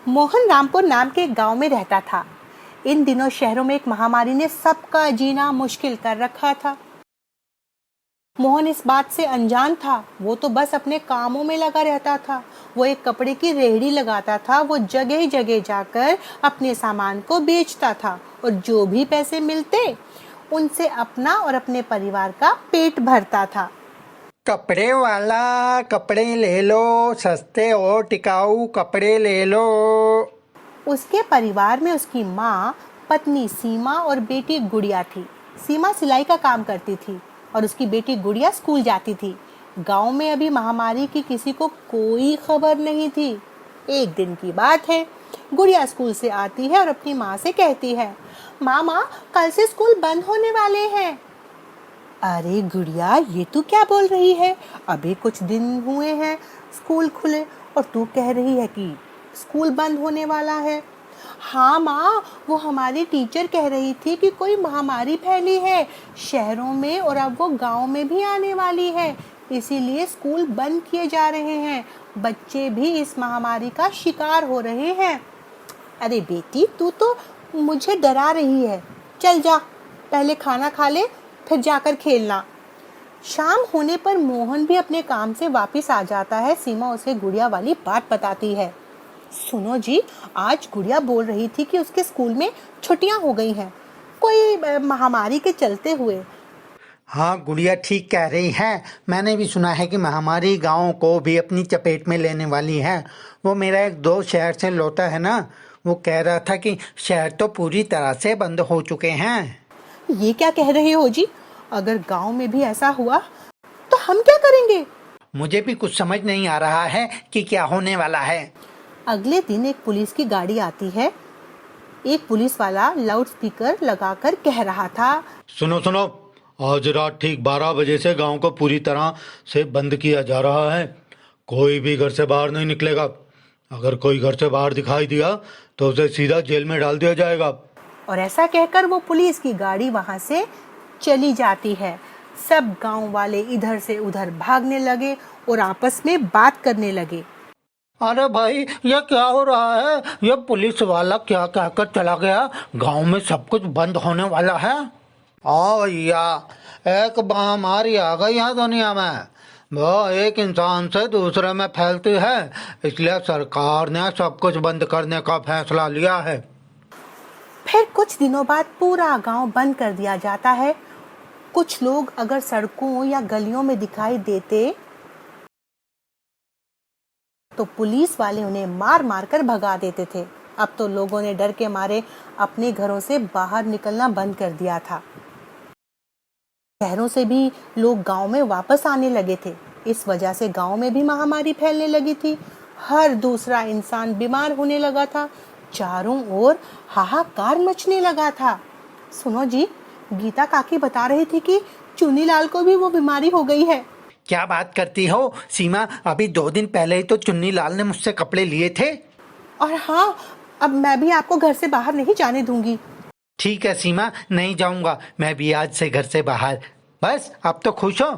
मोहन रामपुर नाम के एक गांव में रहता था। इन दिनों शहरों में एक महामारी ने सबका जीना मुश्किल कर रखा था। मोहन इस बात से अनजान था। वो तो बस अपने कामों में लगा रहता था। वो एक कपड़े की रेहड़ी लगाता था। वो जगह जगह जाकर अपने सामान को बेचता था और जो भी पैसे मिलते उनसे अपना और अपने परिवार का पेट भरता था। कपड़े वाला, कपड़े ले लो, सस्ते और टिकाऊ कपड़े ले लो। उसके परिवार में उसकी माँ, पत्नी सीमा और बेटी गुड़िया थी। सीमा सिलाई का काम करती थी और उसकी बेटी गुड़िया स्कूल जाती थी। गांव में अभी महामारी की किसी को कोई खबर नहीं थी। एक दिन की बात है, गुड़िया स्कूल से आती है और अपनी माँ से कहती है, माँ कल से स्कूल बंद होने वाले हैं। अरे गुड़िया, ये तू क्या बोल रही है? अभी कुछ दिन हुए हैं स्कूल खुले और तू कह रही है कि स्कूल बंद होने वाला है। हाँ माँ, वो हमारी टीचर कह रही थी कि कोई महामारी फैली है शहरों में और अब वो गांव में भी आने वाली है, इसीलिए स्कूल बंद किए जा रहे हैं। बच्चे भी इस महामारी का शिकार हो रहे हैं। अरे बेटी, तू तो मुझे डरा रही है। चल जा, पहले खाना खा ले, फिर जाकर खेलना। शाम होने पर मोहन भी अपने काम से वापस आ जाता है। सीमा उसे गुड़िया वाली बात बताती है। सुनो जी, आज गुड़िया बोल रही थी कि उसके स्कूल में छुट्टियां हो गई हैं, कोई महामारी के चलते हुए। हाँ, गुड़िया ठीक कह रही है। मैंने भी सुना है कि महामारी गांव को भी अपनी चपेट में लेने वाली है। वो मेरा एक दोस्त शहर से लौटा है ना, वो कह रहा था कि शहर तो पूरी तरह से बंद हो चुके हैं। ये क्या कह रहे हो जी? अगर गांव में भी ऐसा हुआ तो हम क्या करेंगे? मुझे भी कुछ समझ नहीं आ रहा है कि क्या होने वाला है। अगले दिन एक पुलिस की गाड़ी आती है। एक पुलिस वाला लाउड स्पीकर लगाकर कह रहा था, सुनो सुनो, आज रात ठीक 12 बजे से गांव को पूरी तरह से बंद किया जा रहा है। कोई भी घर से बाहर नहीं निकलेगा। अगर कोई घर से बाहर दिखाई दिया तो उसे सीधा जेल में डाल दिया जाएगा। और ऐसा कहकर वो पुलिस की गाड़ी वहां से चली जाती है। सब गांव वाले इधर से उधर भागने लगे और आपस में बात करने लगे। अरे भाई, ये क्या हो रहा है? ये पुलिस वाला क्या कहकर चला गया? गांव में सब कुछ बंद होने वाला है। ओ भैया, एक महामारी आ गई है दुनिया में। वो एक इंसान से दूसरे में फैलती है, इसलिए सरकार ने सब कुछ बंद करने का फैसला लिया है। फिर कुछ दिनों बाद पूरा गांव बंद कर दिया जाता है। कुछ लोग अगर सड़कों या गलियों में दिखाई देते तो पुलिस वाले उन्हें मार मार कर भगा देते थे। अब तो लोगों ने डर के मारे अपने घरों से बाहर निकलना बंद कर दिया था। शहरों से भी लोग गांव में वापस आने लगे थे। इस वजह से गांव में भी महामारी फैलने लगी थी। हर दूसरा इंसान बीमार होने लगा था। चारों ओर हाहाकार मचने लगा था। सुनो जी, गीता काकी बता रही थी कि चुन्नीलाल को भी वो बीमारी हो गई है। क्या बात करती हो सीमा? अभी 2 दिन पहले ही तो चुन्नी लाल ने मुझसे कपड़े लिए थे। और हाँ, अब मैं भी आपको घर से बाहर नहीं जाने दूंगी। ठीक है सीमा, नहीं जाऊंगा मैं भी आज से घर से बाहर। बस अब तो खुश हो?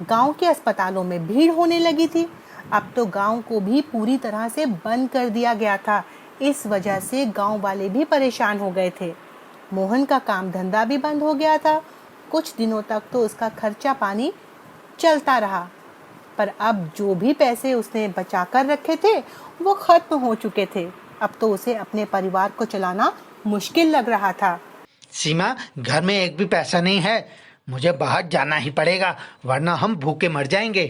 गांव के अस्पतालों में भीड़ होने लगी थी। अब तो गांव को भी पूरी तरह से बंद कर दिया गया था। इस वजह से गांव वाले भी परेशान हो गए थे। मोहन का काम धंधा भी बंद हो गया था। कुछ दिनों तक तो उसका खर्चा पानी चलता रहा, पर अब जो भी पैसे उसने बचा कर रखे थे वो खत्म हो चुके थे। अब तो उसे अपने परिवार को चलाना मुश्किल लग रहा था। सीमा, घर में एक भी पैसा नहीं है। मुझे बाहर जाना ही पड़ेगा, वरना हम भूखे मर जाएंगे।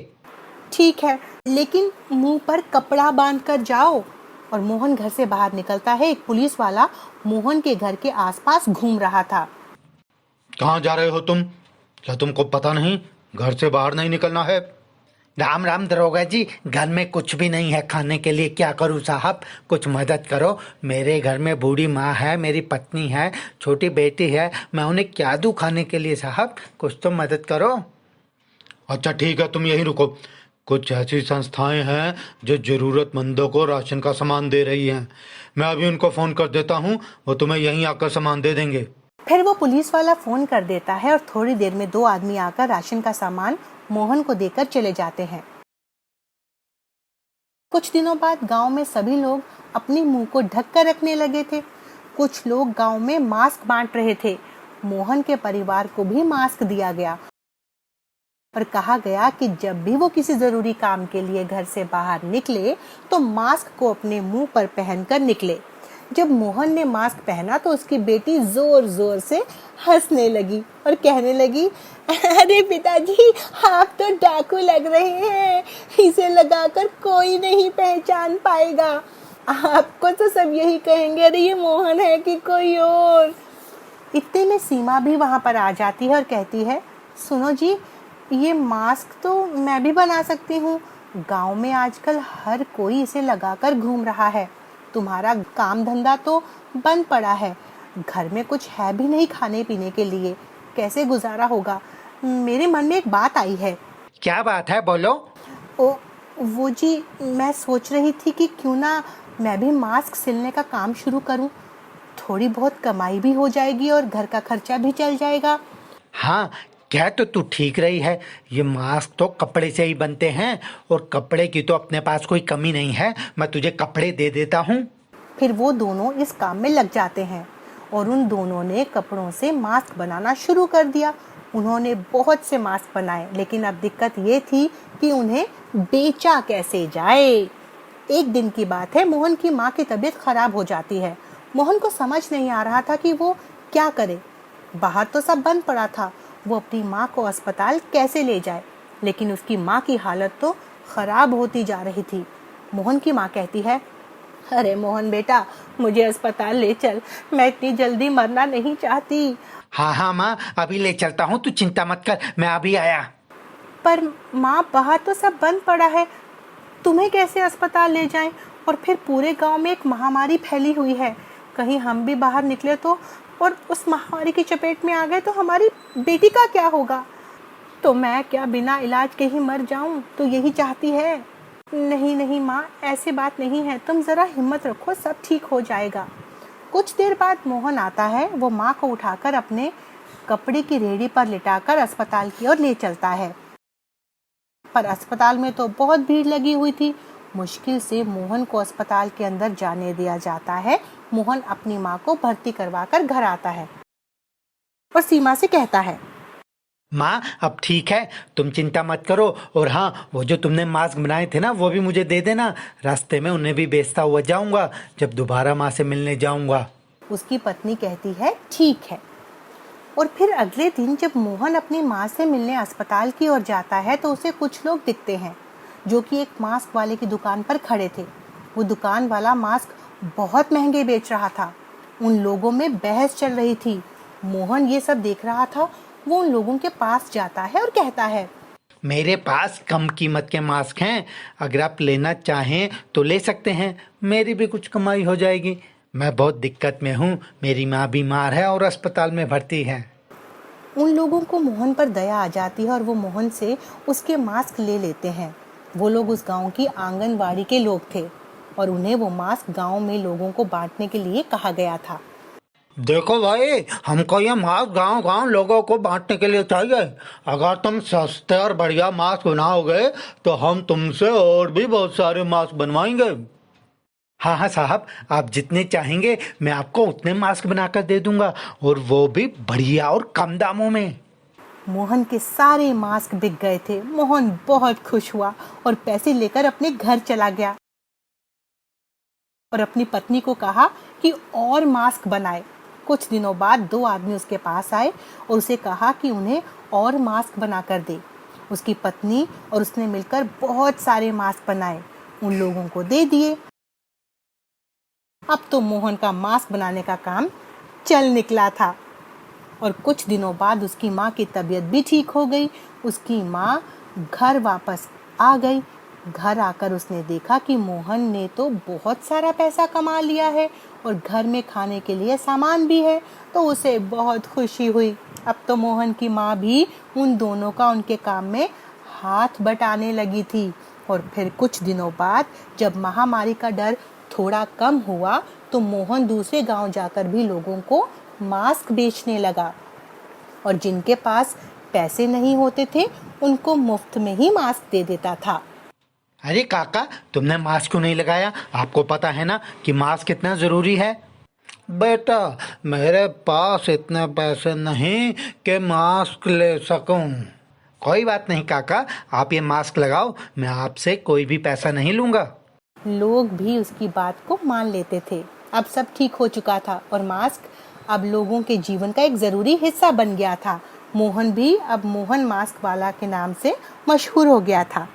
ठीक है, लेकिन मुंह पर कपड़ा बांध कर जाओ। और मोहन घर से बाहर निकलता है। एक पुलिस वाला मोहन के घर के आसपास घूम रहा था। कहाँ जा रहे हो तुम? क्या तुमको पता नहीं घर से बाहर नहीं निकलना है? राम राम दरोगा जी, घर में कुछ भी नहीं है खाने के लिए। क्या करूं साहब, कुछ मदद करो। मेरे घर में बूढ़ी माँ है, मेरी पत्नी है, छोटी बेटी है। मैं उन्हें क्या दूं खाने के लिए साहब? कुछ तो मदद करो। अच्छा ठीक है, तुम यहीं रुको। कुछ ऐसी संस्थाएं हैं जो जरूरतमंदों को राशन का सामान दे रही हैं। मैं अभी उनको फ़ोन कर देता हूँ, वो तुम्हें यहीं आकर सामान दे देंगे। फिर वो पुलिस वाला फोन कर देता है और थोड़ी देर में 2 आदमी आकर राशन का सामान मोहन को देकर चले जाते हैं। कुछ दिनों बाद गांव में सभी लोग अपने मुंह को ढक कर रखने लगे थे। कुछ लोग गांव में मास्क बांट रहे थे। मोहन के परिवार को भी मास्क दिया गया और कहा गया कि जब भी वो किसी जरूरी काम के लिए घर से बाहर निकले तो मास्क को अपने मुंह पर पहनकर निकले। जब मोहन ने मास्क पहना तो उसकी बेटी जोर जोर से हंसने लगी और कहने लगी, अरे पिताजी, आप तो डाकू लग रहे हैं, इसे लगाकर कोई नहीं पहचान पाएगा। आपको तो सब यही कहेंगे, अरे ये मोहन है कि कोई और। इतने में सीमा भी वहां पर आ जाती है और कहती है, सुनो जी, ये मास्क तो मैं भी बना सकती हूँ। गांव में आजकल हर कोई इसे लगाकर घूम रहा है। तुम्हारा काम धंधा तो बंद पड़ा है, घर में कुछ है भी नहीं खाने पीने के लिए, कैसे गुजारा होगा? मेरे मन में एक बात आई है। क्या बात है, बोलो। वो जी, मैं सोच रही थी कि क्यों ना मैं भी मास्क सिलने का काम शुरू करूं। थोड़ी बहुत कमाई भी हो जाएगी और घर का खर्चा भी चल जाएगा। हाँ, क्या तो तू ठीक रही है। ये मास्क तो कपड़े से ही बनते हैं और कपड़े की तो अपने पास कोई कमी नहीं है। मैं तुझे कपड़े दे देता हूँ। फिर वो दोनों इस काम में लग जाते हैं और उन दोनों ने कपड़ों से मास्क बनाना शुरू कर दिया। उन्होंने बहुत से मास्क बनाए, लेकिन अब दिक्कत ये थी कि उन्हें बेचा कैसे जाए। एक दिन की बात है, मोहन की माँ की तबीयत खराब हो जाती है। मोहन को समझ नहीं आ रहा था कि वो क्या करे। बाहर तो सब बंद पड़ा था, वो अपनी माँ को अस्पताल कैसे ले जाए। लेकिन उसकी माँ की हालत तो खराब होती जा रही थी। मोहन की माँ कहती है, अरे मोहन बेटा, मुझे अस्पताल ले चल, मैं इतनी जल्दी मरना नहीं चाहती। हाँ हाँ माँ, अभी ले चलता हूँ, तू चिंता मत कर, मैं अभी आया। पर माँ, बाहर तो सब बंद पड़ा है, तुम्हें कैसे अस्पताल ले जाएं? और फिर पूरे गांव में एक महामारी फैली हुई है, कहीं हम भी बाहर निकले तो और उस महामारी की चपेट में आ गए तो हमारी बेटी का क्या होगा? तो मैं क्या बिना इलाज के ही मर जाऊं? तो यही चाहती है। नहीं नहीं माँ, ऐसी बात नहीं है, तुम जरा हिम्मत रखो, सब ठीक हो जाएगा। कुछ देर बाद मोहन आता है। वो माँ को उठाकर अपने कपड़े की रेहड़ी पर लिटाकर अस्पताल की ओर ले चलता है। पर अस्पताल में तो बहुत भीड़ लगी हुई थी। मुश्किल से मोहन को अस्पताल के अंदर जाने दिया जाता है। मोहन अपनी माँ को भर्ती करवाकर घर आता है और सीमा से कहता है, माँ अब ठीक है, तुम चिंता मत करो। और हाँ, वो जो तुमने मास्क बनाए थे ना, वो भी मुझे दे देना। रास्ते में उन्हें भी बेचता हुआ जाऊंगा जब दोबारा माँ से मिलने जाऊंगा। उसकी पत्नी कहती है, ठीक है। और फिर अगले दिन जब मोहन अपनी माँ से मिलने अस्पताल की ओर जाता है तो उसे कुछ लोग दिखते हैं जो कि एक मास्क वाले की दुकान पर खड़े थे। वो दुकान वाला मास्क बहुत महंगे बेच रहा था। उन लोगों में बहस चल रही थी। मोहन ये सब देख रहा था। वो उन लोगों के पास जाता है और कहता है, मेरे पास कम कीमत के मास्क हैं, अगर आप लेना चाहें तो ले सकते हैं, मेरी भी कुछ कमाई हो जाएगी। मैं बहुत दिक्कत में हूँ, मेरी माँ बीमार है और अस्पताल में भर्ती है। उन लोगों को मोहन पर दया आ जाती है और वो मोहन से उसके मास्क ले लेते हैं। वो लोग उस गांव की आंगनवाड़ी के लोग थे और उन्हें वो मास्क गांव में लोगों को बांटने के लिए कहा गया था। देखो भाई, हमको ये मास्क गांव गांव लोगों को बांटने के लिए चाहिए। अगर तुम सस्ते और बढ़िया मास्क बनाओगे तो हम तुमसे और भी बहुत सारे मास्क बनवाएंगे। हाँ हाँ साहब, आप जितने चाहेंगे मैं आपको उतने मास्क बनाकर दे दूंगा, और वो भी बढ़िया और कम दामों में। मोहन के सारे मास्क बिक गए थे। मोहन बहुत खुश हुआ और पैसे लेकर अपने घर चला गया और अपनी पत्नी को कहा कि और मास्क बनाए। कुछ दिनों बाद 2 आदमी उसके पास आए और उसे कहा कि उन्हें और मास्क बनाकर दे। उसकी पत्नी और उसने मिलकर बहुत सारे मास्क बनाए, उन लोगों को दे दिए। अब तो मोहन का मास्क बनाने का काम चल निकला था और कुछ दिनों बाद उसकी माँ की तबीयत भी ठीक हो गई। उसकी माँ घर वापस आ गई। घर आकर उसने देखा कि मोहन ने तो बहुत सारा पैसा कमा लिया है और घर में खाने के लिए सामान भी है, तो उसे बहुत खुशी हुई। अब तो मोहन की माँ भी उन दोनों का उनके काम में हाथ बटाने लगी थी। और फिर कुछ दिनों बाद जब महामारी का डर थोड़ा कम हुआ तो मोहन दूसरे गांव जाकर भी लोगों को मास्क बेचने लगा और जिनके पास पैसे नहीं होते थे उनको मुफ्त में ही मास्क दे देता था। अरे काका, तुमने मास्क क्यों नहीं लगाया? आपको पता है ना कि मास्क कितना जरूरी है। बेटा, मेरे पास इतने पैसे नहीं कि मास्क ले सकूं। कोई बात नहीं काका, आप ये मास्क लगाओ, मैं आपसे कोई भी पैसा नहीं लूंगा। लोग भी उसकी बात को मान लेते थे। अब सब ठीक हो चुका था और मास्क अब लोगों के जीवन का एक जरूरी हिस्सा बन गया था। मोहन भी अब मोहन मास्क वाला के नाम से मशहूर हो गया था।